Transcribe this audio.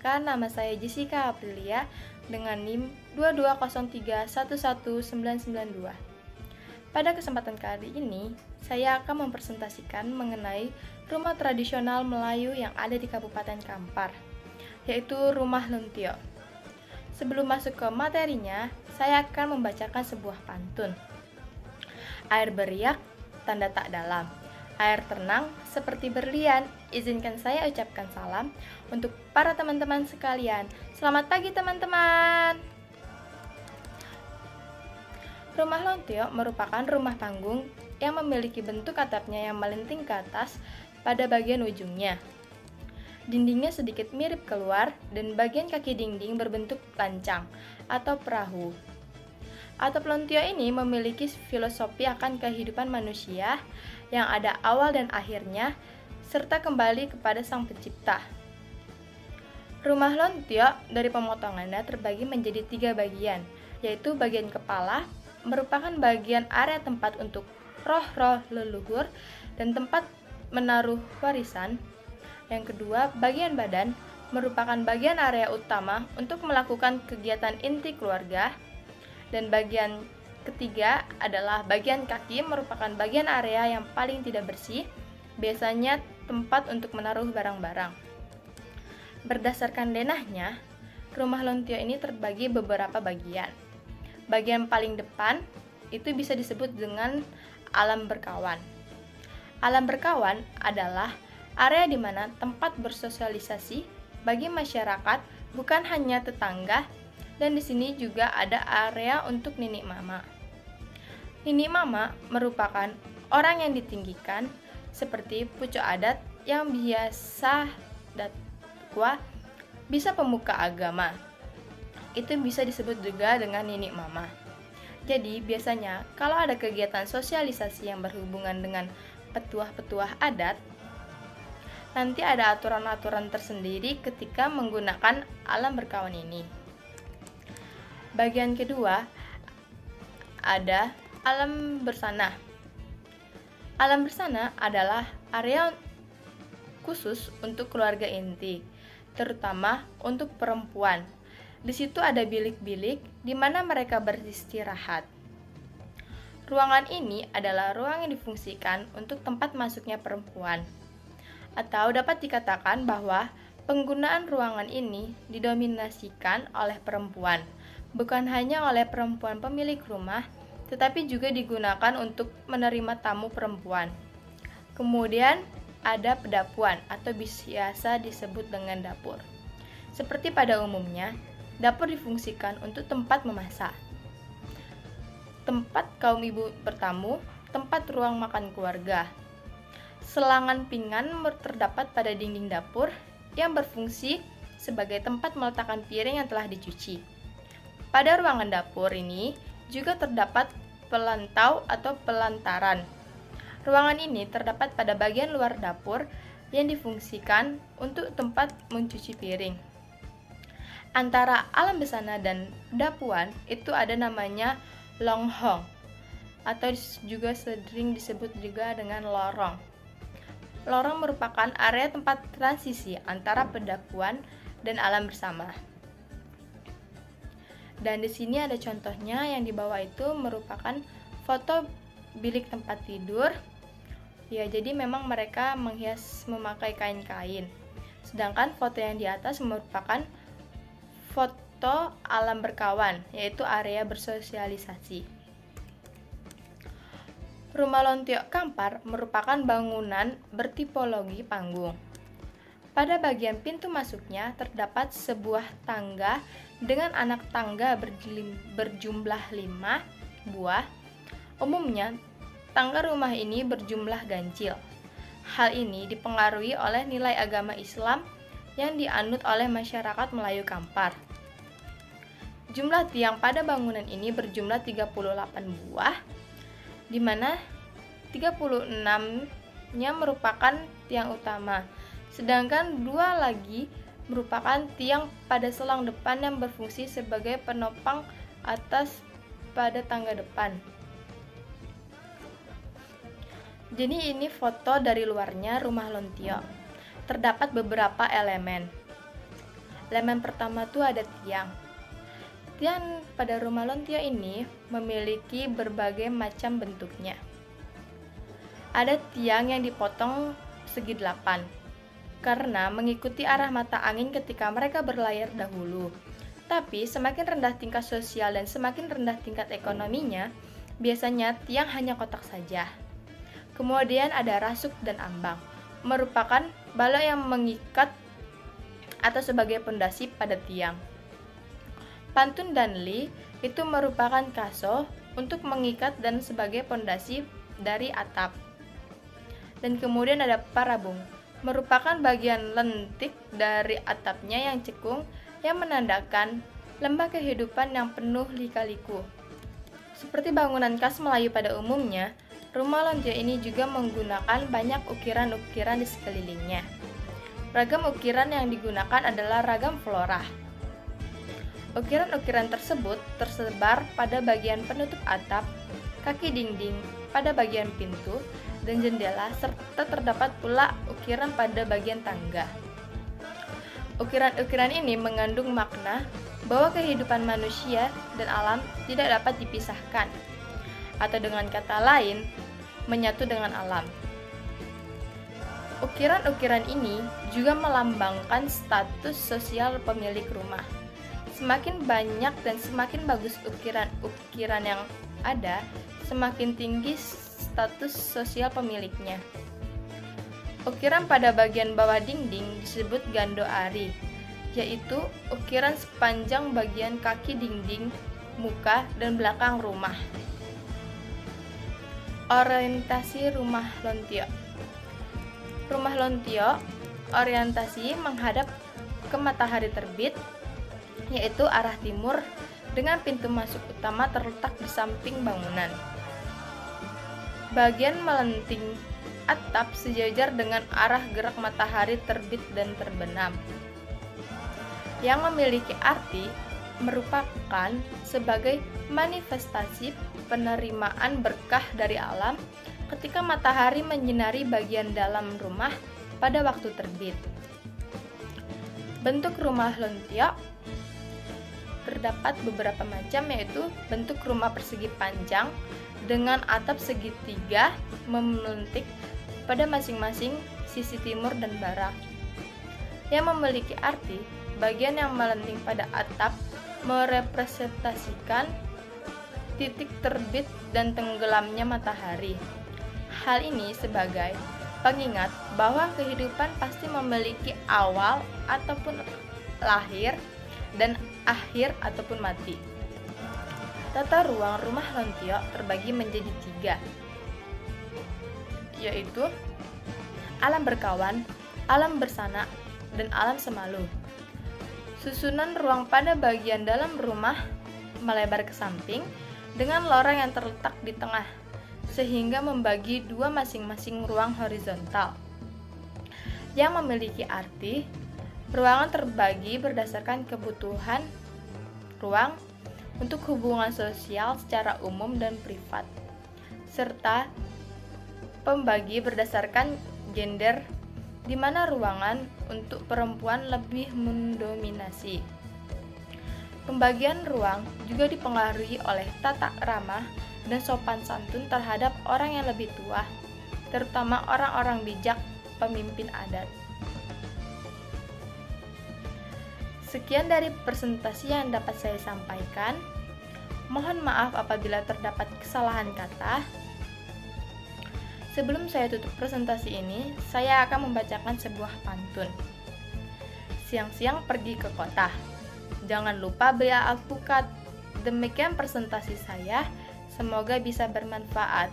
Perkenalkan, nama saya Jessica Aprilia dengan NIM 2203111992. Pada kesempatan kali ini, saya akan mempresentasikan mengenai rumah tradisional Melayu yang ada di Kabupaten Kampar, yaitu Rumah Luntio. Sebelum masuk ke materinya, saya akan membacakan sebuah pantun. Air beriak, tanda tak dalam. Air tenang, seperti berlian. Izinkan saya ucapkan salam untuk para teman-teman sekalian. Selamat pagi teman-teman. Rumah Luntio merupakan rumah panggung yang memiliki bentuk atapnya yang melenting ke atas pada bagian ujungnya. Dindingnya sedikit mirip keluar dan bagian kaki dinding berbentuk lancang atau perahu. Atap Luntio ini memiliki filosofi akan kehidupan manusia yang ada awal dan akhirnya, serta kembali kepada Sang Pencipta. Rumah Luntio dari pemotongannya terbagi menjadi 3 bagian, yaitu bagian kepala, merupakan bagian area tempat untuk roh-roh leluhur dan tempat menaruh warisan. Yang kedua, bagian badan, merupakan bagian area utama untuk melakukan kegiatan inti keluarga. Dan bagian ketiga adalah bagian kaki, merupakan bagian area yang paling tidak bersih, biasanya tempat untuk menaruh barang-barang. Berdasarkan denahnya, rumah Luntio ini terbagi beberapa bagian. Bagian paling depan itu bisa disebut dengan alam berkawan. Alam berkawan adalah area di mana tempat bersosialisasi bagi masyarakat, bukan hanya tetangga, dan di sini juga ada area untuk Nini Mama. Nini Mama merupakan orang yang ditinggikan seperti pucuk adat yang biasa dakwah, bisa pemuka agama. Itu bisa disebut juga dengan Nini Mama. Jadi biasanya kalau ada kegiatan sosialisasi yang berhubungan dengan petuah-petuah adat, nanti ada aturan-aturan tersendiri ketika menggunakan alam berkawan ini. Bagian kedua ada alam bersana. Alam bersana adalah area khusus untuk keluarga inti, terutama untuk perempuan. Di situ ada bilik-bilik di mana mereka beristirahat. Ruangan ini adalah ruang yang difungsikan untuk tempat masuknya perempuan. Atau dapat dikatakan bahwa penggunaan ruangan ini didominasikan oleh perempuan. Bukan hanya oleh perempuan pemilik rumah, tetapi juga digunakan untuk menerima tamu perempuan. Kemudian ada pedapuan atau biasa disebut dengan dapur. Seperti pada umumnya, dapur difungsikan untuk tempat memasak, tempat kaum ibu bertamu, tempat ruang makan keluarga. Selangan pinggan terdapat pada dinding dapur yang berfungsi sebagai tempat meletakkan piring yang telah dicuci. Pada ruangan dapur ini juga terdapat pelantau atau pelantaran. Ruangan ini terdapat pada bagian luar dapur yang difungsikan untuk tempat mencuci piring. Antara alam besana dan dapuan itu ada namanya longhong atau juga sering disebut juga dengan lorong. Lorong merupakan area tempat transisi antara pedapuan dan alam bersama. Dan di sini ada contohnya, yang di bawah itu merupakan foto bilik tempat tidur. Ya, jadi memang mereka menghias memakai kain-kain. Sedangkan foto yang di atas merupakan foto alam berkawan, yaitu area bersosialisasi. Rumah Luntio Kampar merupakan bangunan bertipologi panggung. Pada bagian pintu masuknya terdapat sebuah tangga dengan anak tangga berjumlah 5 buah. Umumnya, tangga rumah ini berjumlah ganjil. Hal ini dipengaruhi oleh nilai agama Islam yang dianut oleh masyarakat Melayu Kampar. Jumlah tiang pada bangunan ini berjumlah 38 buah, di mana 36-nya merupakan tiang utama. Sedangkan 2 lagi merupakan tiang pada selang depan yang berfungsi sebagai penopang atas pada tangga depan. Jadi ini foto dari luarnya rumah Luntio. Terdapat beberapa elemen. Elemen pertama tuh ada tiang. Tiang pada rumah Lontio ini memiliki berbagai macam bentuknya. Ada tiang yang dipotong segi 8 karena mengikuti arah mata angin ketika mereka berlayar dahulu. Tapi semakin rendah tingkat sosial dan semakin rendah tingkat ekonominya, biasanya tiang hanya kotak saja. Kemudian ada rasuk dan ambang, merupakan balok yang mengikat atau sebagai pondasi pada tiang. Pantun dan li itu merupakan kaso untuk mengikat dan sebagai pondasi dari atap. Dan kemudian ada parabung, merupakan bagian lentik dari atapnya yang cekung yang menandakan lembah kehidupan yang penuh lika-liku. Seperti bangunan khas Melayu pada umumnya, rumah Lontio ini juga menggunakan banyak ukiran-ukiran di sekelilingnya. Ragam ukiran yang digunakan adalah ragam flora. Ukiran-ukiran tersebut tersebar pada bagian penutup atap, kaki dinding, pada bagian pintu, dan jendela, serta terdapat pula ukiran pada bagian tangga. Ukiran-ukiran ini mengandung makna bahwa kehidupan manusia dan alam tidak dapat dipisahkan, atau dengan kata lain, menyatu dengan alam. Ukiran-ukiran ini juga melambangkan status sosial pemilik rumah. Semakin banyak dan semakin bagus ukiran-ukiran yang ada, semakin tinggi status sosial pemiliknya. Ukiran pada bagian bawah dinding disebut gando ari, yaitu ukiran sepanjang bagian kaki dinding, muka, dan belakang rumah. Orientasi rumah Lontio. Rumah Lontio orientasi menghadap ke matahari terbit, yaitu arah timur, dengan pintu masuk utama terletak di samping bangunan. Bagian melenting atap sejajar dengan arah gerak matahari terbit dan terbenam, yang memiliki arti merupakan sebagai manifestasi penerimaan berkah dari alam ketika matahari menyinari bagian dalam rumah pada waktu terbit. Bentuk rumah Lontio terdapat beberapa macam, yaitu bentuk rumah persegi panjang dengan atap segitiga memelentik pada masing-masing sisi timur dan barat, yang memiliki arti bagian yang melenting pada atap merepresentasikan titik terbit dan tenggelamnya matahari. Hal ini sebagai pengingat bahwa kehidupan pasti memiliki awal ataupun lahir dan akhir ataupun mati. Tata ruang rumah Lontio terbagi menjadi 3, yaitu alam berkawan, alam bersana, dan alam semalu. Susunan ruang pada bagian dalam rumah melebar ke samping dengan lorong yang terletak di tengah, sehingga membagi dua masing-masing ruang horizontal, yang memiliki arti ruangan terbagi berdasarkan kebutuhan ruang untuk hubungan sosial secara umum dan privat, serta pembagi berdasarkan gender, di mana ruangan untuk perempuan lebih mendominasi. Pembagian ruang juga dipengaruhi oleh tata ramah dan sopan santun terhadap orang yang lebih tua, terutama orang-orang bijak pemimpin adat. Sekian dari presentasi yang dapat saya sampaikan. Mohon maaf apabila terdapat kesalahan kata. Sebelum saya tutup presentasi ini, saya akan membacakan sebuah pantun. Siang-siang pergi ke kota, jangan lupa beli alpukat. Demikian presentasi saya, semoga bisa bermanfaat.